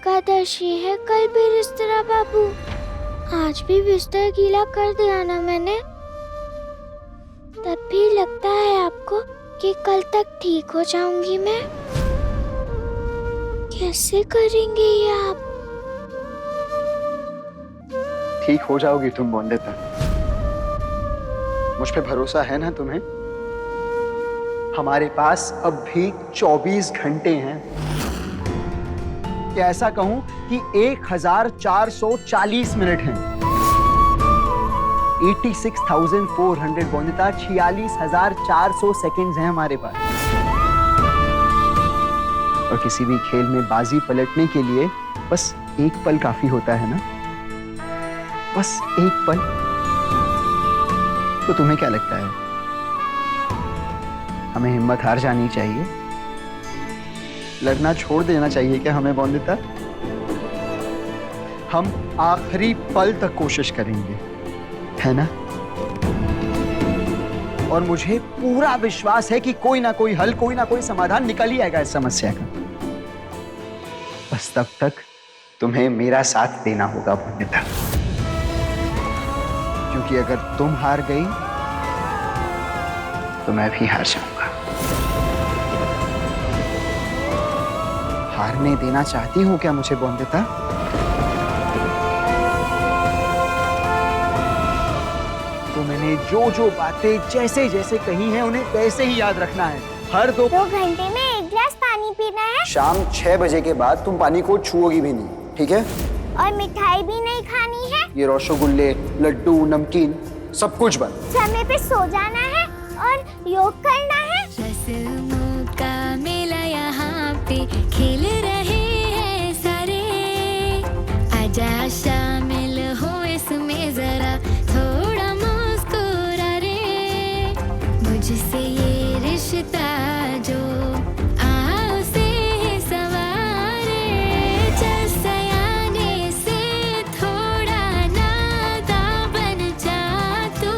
एकादशी है, कल भी रिश्तेदार बाबू। आज भी बिस्तर गीला कर दिया ना मैंने। तब भी लगता है आपको कि कल तक ठीक हो जाऊंगी मैं? कैसे करेंगे ये आप? ठीक हो जाओगी तुम बोंदेता। मुझ पे भरोसा है ना तुम्हें? हमारे पास अब भी 24 घंटे हैं। या ऐसा कहूं कि 1440 मिनट हैं। 86,400 बोंदेता, 46,400 सेकेंड्स हैं हमारे पास। और किसी भी खेल में बाजी पलटने के लिए बस एक पल काफी होता है ना? बस एक पल। तो तुम्हें क्या लगता है, हमें हिम्मत हार जानी चाहिए? लड़ना छोड़ देना चाहिए क्या हमें बोंदेता? हम आखिरी पल तक कोशिश करेंगे, है ना? और मुझे पूरा विश्वास है कि कोई ना कोई हल, कोई ना कोई समाधान निकल ही आएगा इस समस्या का। बस तब तक तुम्हें मेरा साथ देना होगा बोंदेता, क्योंकि अगर तुम हार गई तो मैं भी हार जाऊंगा। हारने देना चाहती हूं क्या मुझे बोंदेता? तो मैंने जो जो बातें जैसे जैसे कही हैं उन्हें वैसे ही याद रखना है। हर 2 घंटे में 1 गिलास पानी पीना है। शाम 6 बजे के बाद तुम पानी को छुओगी भी नहीं, ठीक है? और मिठाई भी नहीं खानी है। ये रसगुल्ले, लड्डू, नमकीन सब कुछ बंद। समय पे सो जाना है और योग करना है। रस्मों का मेला यहाँ पे खेल रहे हैं सारे, आजा शामिल हो इसमें जरा थोड़ा मुस्कुरा रे, मुझसे ये रिश्ता जो आओ से सवारे, चल सयाने से थोड़ा नादा बन जा तू,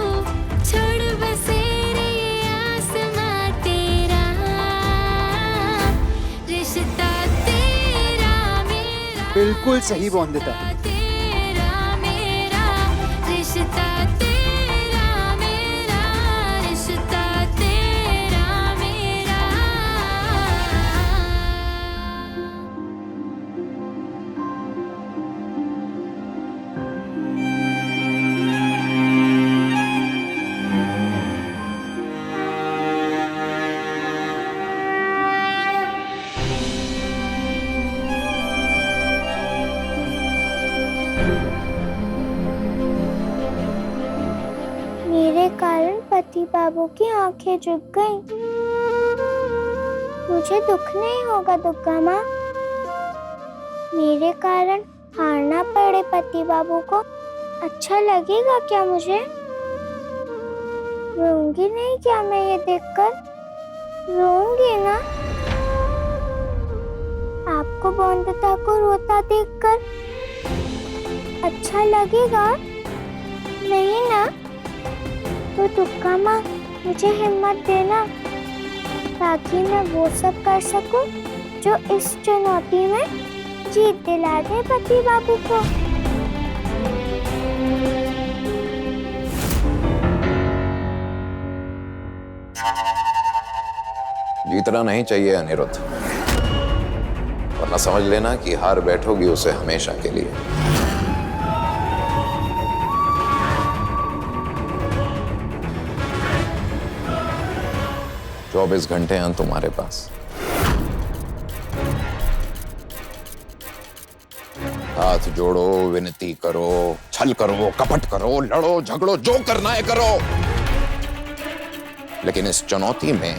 छोड़ बसेरे आसमां तेरा, रिश्ता तेरा मेरा, बिल्कुल सही बोंदेता। तेरा मेरा, रिश्ता तेरा मेरा, रिश्ता तेरा मेरा। मेरे कारण पति बाबू की आंखें झुक गईं। मुझे दुख नहीं होगा दुर्गा माँ। मेरे कारण हारना पड़े पति बाबू को अच्छा लगेगा क्या मुझे? रोऊंगी नहीं क्या मैं ये देखकर? रोऊंगी ना? आपको बोंदेता को रोता देखकर अच्छा लगेगा? नहीं ना? तो दुर्गा माँ मुझे हिम्मत देना, ताकि मैं वो सब कर सकूं जो इस चुनौती में जीत दिला दे पति बाबू को। जीतना नहीं चाहिए अनिरुद्ध, वरना समझ लेना कि हार बैठोगी उसे हमेशा के लिए। 24 घंटे हैं तुम्हारे पास। हाथ जोड़ो, विनती करो, छल करो, कपट करो, लड़ो झगड़ो, जो करना है करो, लेकिन इस चुनौती में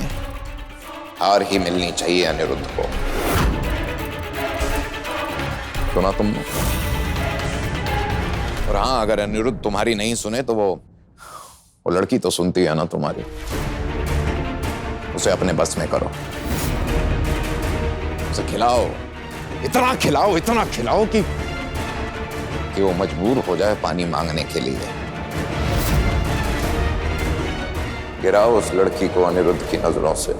हार ही मिलनी चाहिए अनिरुद्ध को। सुना तुमने? और हाँ, अगर अनिरुद्ध तुम्हारी नहीं सुने तो वो लड़की तो सुनती है ना तुम्हारी। उसे अपने बस में करो, उसे खिलाओ, इतना खिलाओ कि वो मजबूर हो जाए पानी मांगने के लिए। गिराओ उस लड़की को अनिरुद्ध की नजरों से,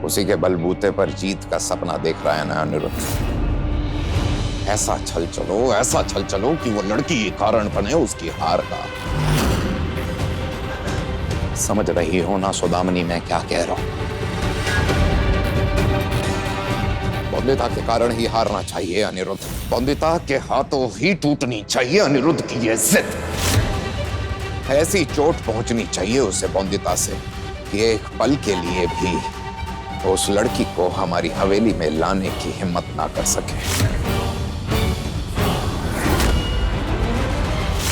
उसी के बलबूते पर जीत का सपना देख रहा है ना अनिरुद्ध। ऐसा छल चलो कि वो लड़की कारण बने उसकी हार का। समझ रही हो ना सौदामिनी मैं क्या कह रहा हूं? बंदिता के कारण ही हारना चाहिए अनिरुद्ध। बंदिता के हाथों ही टूटनी चाहिए अनिरुद्ध की ये जिद। ऐसी चोट पहुंचनी चाहिए उसे बंदिता से कि एक पल के लिए भी उस लड़की को हमारी हवेली में लाने की हिम्मत ना कर सके।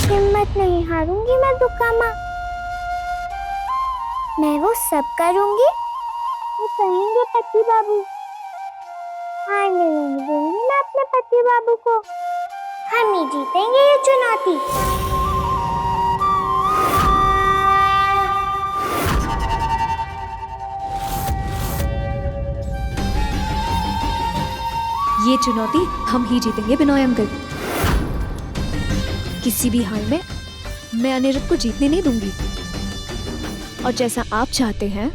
हिम्मत नहीं हारूंगी मैं दुक्का माँ। मैं वो सब करूंगी वो कहेंगे पति बाबू। हार नहीं दूंगी मैं अपने पति बाबू को। हम ही जीतेंगे ये चुनौती। ये चुनौती हम ही जीतेंगे बिनोय अंकल। किसी भी हाल में मैं अनिरुद्ध को जीतने नहीं दूंगी। और जैसा आप चाहते हैं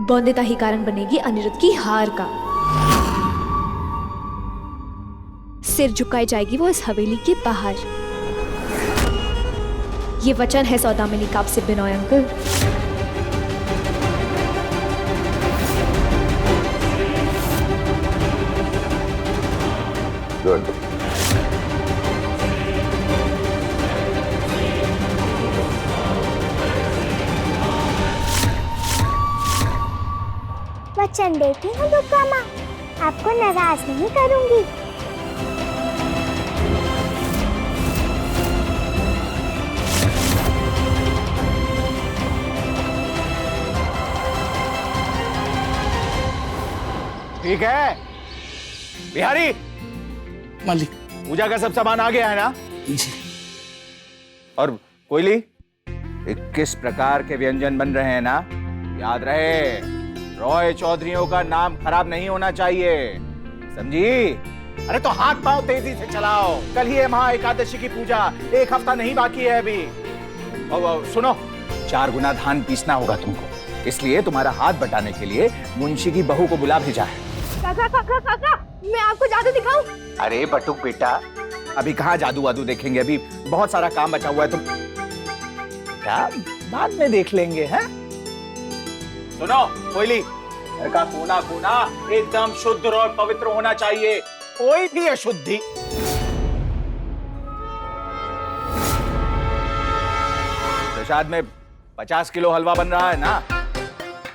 बंदिता ही कारण बनेगी अनिरुद्ध की हार का। सिर झुकाई जाएगी वो इस हवेली के बाहर। ये वचन है सौदामिनी का आपसे बिनोय अंकल। गुड। वचन देती हूँ दुक्का माँ, आपको नाराज नहीं करूंगी। ठीक है बिहारी, मालिक। पूजा का सब सामान आ गया है ना? जी। और कोयली, 21 प्रकार के व्यंजन बन रहे हैं ना? याद रहे, रॉय चौधरियों का नाम खराब नहीं होना चाहिए, समझी? अरे तो हाथ पांव तेजी से चलाओ, कल ही है महा एकादशी की पूजा, एक हफ्ता नहीं बाकी है अभी। और सुनो, 4 गुना धान पीसना होगा तुमको, इसलिए तुम्हारा हाथ बटाने के लिए मुंशी की बहू को बुला भेजा है। काका काका काका, मैं आपको जादू दिखाऊं? अरे बटुक बेटा, अभी कहाँ जादू वादू देखेंगे, अभी बहुत सारा काम बचा हुआ है। तुम क्या बाद में देख लेंगे हैं? सुनो कोयली, घर का कोना कोना एकदम शुद्ध और पवित्र होना चाहिए, कोई भी अशुद्धि। प्रसाद में 50 किलो हलवा बन रहा है ना,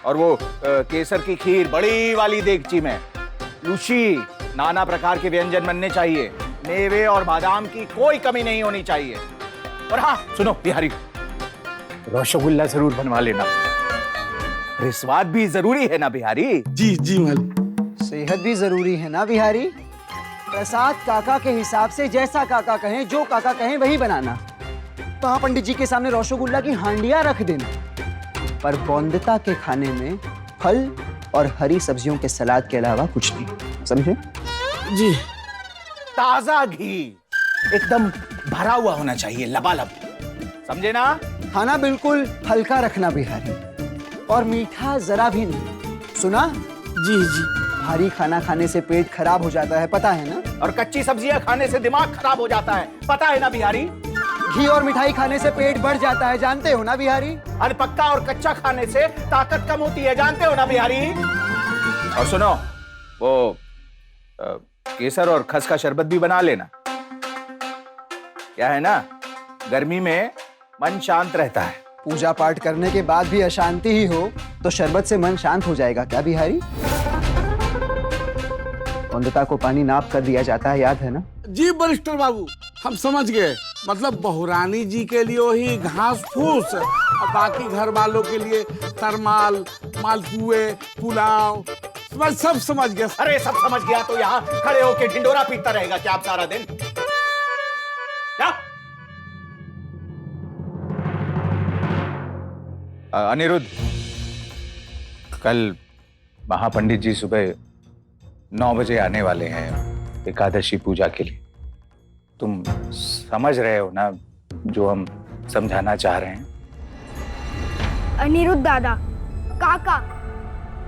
और वो केसर की खीर बड़ी वाली देगची में, लूची, नाना प्रकार के व्यंजन बनने चाहिए, मेवे और बादाम की कोई कमी नहीं होनी चाहिए। और हाँ सुनो बिहारी, रसगुल्ला जरूर बनवा लेना, अरे स्वाद भी जरूरी है ना बिहारी? जी जी मालिक। सेहत भी जरूरी है ना बिहारी? प्रसाद काका के हिसाब से जैसा काका कहें, जो काका कहें वही बनाना। वहां पंडित जी के सामने रसगुल्ला की हांडियां रख देना, पर बंदिता के खाने में फल और हरी सब्जियों के सलाद के अलावा कुछ नहीं, समझे? जी। ताजा घी एकदम भरा हुआ होना चाहिए, लबालब, समझे ना? खाना बिल्कुल हल्का रखना बिहारी, और मीठा जरा भी नहीं, सुना? जी जी। भारी खाना खाने से पेट खराब हो जाता है, पता है ना? और कच्ची सब्जियां खाने से दिमाग खराब हो जाता है, पता है ना बिहारी? घी और मिठाई खाने से पेट बढ़ जाता है, जानते हो ना बिहारी? अरे पक्का और कच्चा खाने से ताकत कम होती है, जानते हो ना बिहारी? और सुनो, वो केसर और खस का शरबत भी बना लेना। क्या है ना, गर्मी में मन शांत रहता है। पूजा पाठ करने के बाद भी अशांति ही हो तो शरबत से मन शांत हो जाएगा क्या बिहारी? बंदिता को पानी नाप कर दिया जाता है, याद है ना? जी बरिस्टर बाबू, हम समझ गए। मतलब बहुरानी जी के लिए वही घास फूस, और बाकी घर वालों के लिए तरमाल, मालपुए, पुलाव, सब समझ गए। अरे सब समझ गया तो यहाँ खड़े होके ढिंडोरा पीटता रहेगा क्या आप सारा दिन? क्या? अनिरुद्ध, कल महापंडित जी सुबह 9 बजे आने वाले हैं एकादशी पूजा के लिए। तुम समझ रहे हो ना जो हम समझाना चाह रहे हैं? अनिरुद्ध दादा, काका,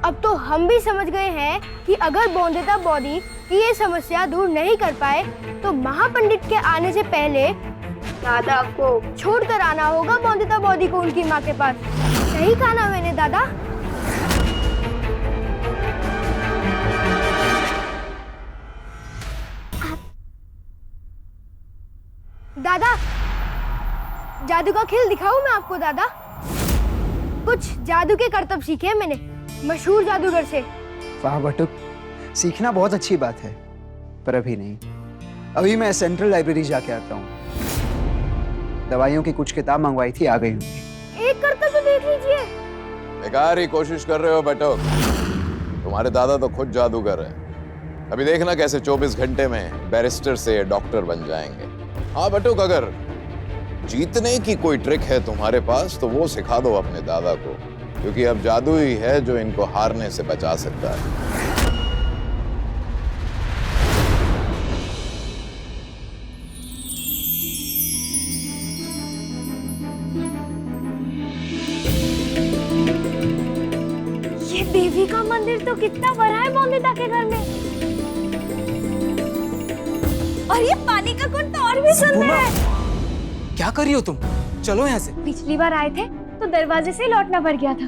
अब तो हम भी समझ गए हैं कि अगर बौंदेता बॉडी की ये समस्या दूर नहीं कर पाए तो महापंडित के आने से पहले दादा को छोड़कर आना होगा बौंदेता बॉडी को उनकी माँ के पास। सही कहा ना मैंने दादा? दादा, जादू का खेल दिखाऊं मैं आपको दादा? कुछ जादू के करतब सीखे हैं मैंने मशहूर जादूगर से। वाह बटुक, सीखना बहुत अच्छी बात है, पर अभी नहीं। अभी मैं सेंट्रल लाइब्रेरी जाके आता हूँ। दवाइयों की कुछ किताब मंगवाई थी, आ गई होंगी। एक करतब तो देख लीजिए। बेकार ही कोशिश कर रहे हो बटुक। तुम्हारे दादा तो खुद जादूगर हैं। अभी देखना कैसे 24 घंटे में बैरिस्टर से डॉक्टर बन जाएंगे। हाँ बटुक, अगर जीतने की कोई ट्रिक है तुम्हारे पास तो वो सिखा दो अपने दादा को, क्योंकि अब जादू ही है जो इनको हारने से बचा सकता है। ये देवी का मंदिर तो कितना बड़ा है बौंदेता के घर में, और ये पानी का कुंड तो और भी सुंदर है। क्या कर रही हो तुम? चलो यहाँ से। पिछली बार आए थे तो दरवाजे से लौटना पड़ गया था।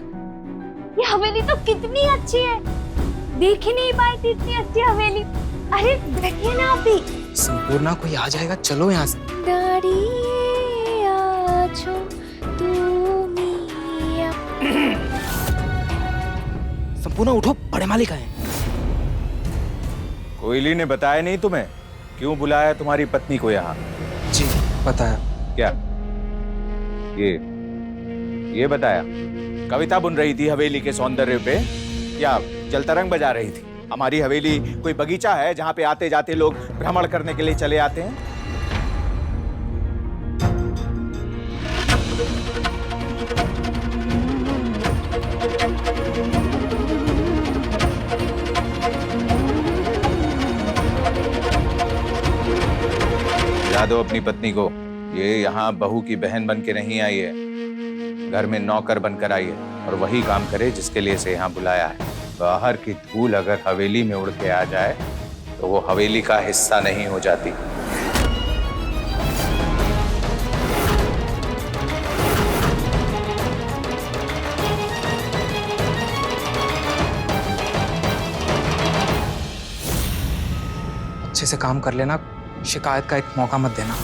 ये हवेली तो कितनी अच्छी है, देख ही नहीं पाई थी इतनी अच्छी हवेली। अरे बैठिए ना आप भी। संपूर्णा कोई आ जाएगा, चलो यहाँ से। संपूर्णा उठो, बड़े मालिक आए। कोयली ने बताया नहीं तुम्हें क्यों बुलाया तुम्हारी पत्नी को यहाँ? जी पता है। क्या ये बताया? कविता बुन रही थी हवेली के सौंदर्य पे या जलतरंग बजा रही थी? हमारी हवेली कोई बगीचा है जहाँ पे आते जाते लोग भ्रमण करने के लिए चले आते हैं? बता दो अपनी पत्नी को, ये यहाँ बहू की बहन बन के नहीं आई है, घर में नौकर बनकर आई है और वही काम करे जिसके लिए इसे यहाँ बुलाया है। बाहर की धूल अगर हवेली में उड़ के आ जाए तो वो हवेली का हिस्सा नहीं हो जाती। अच्छे से काम कर लेना, शिकायत का एक मौका मत देना।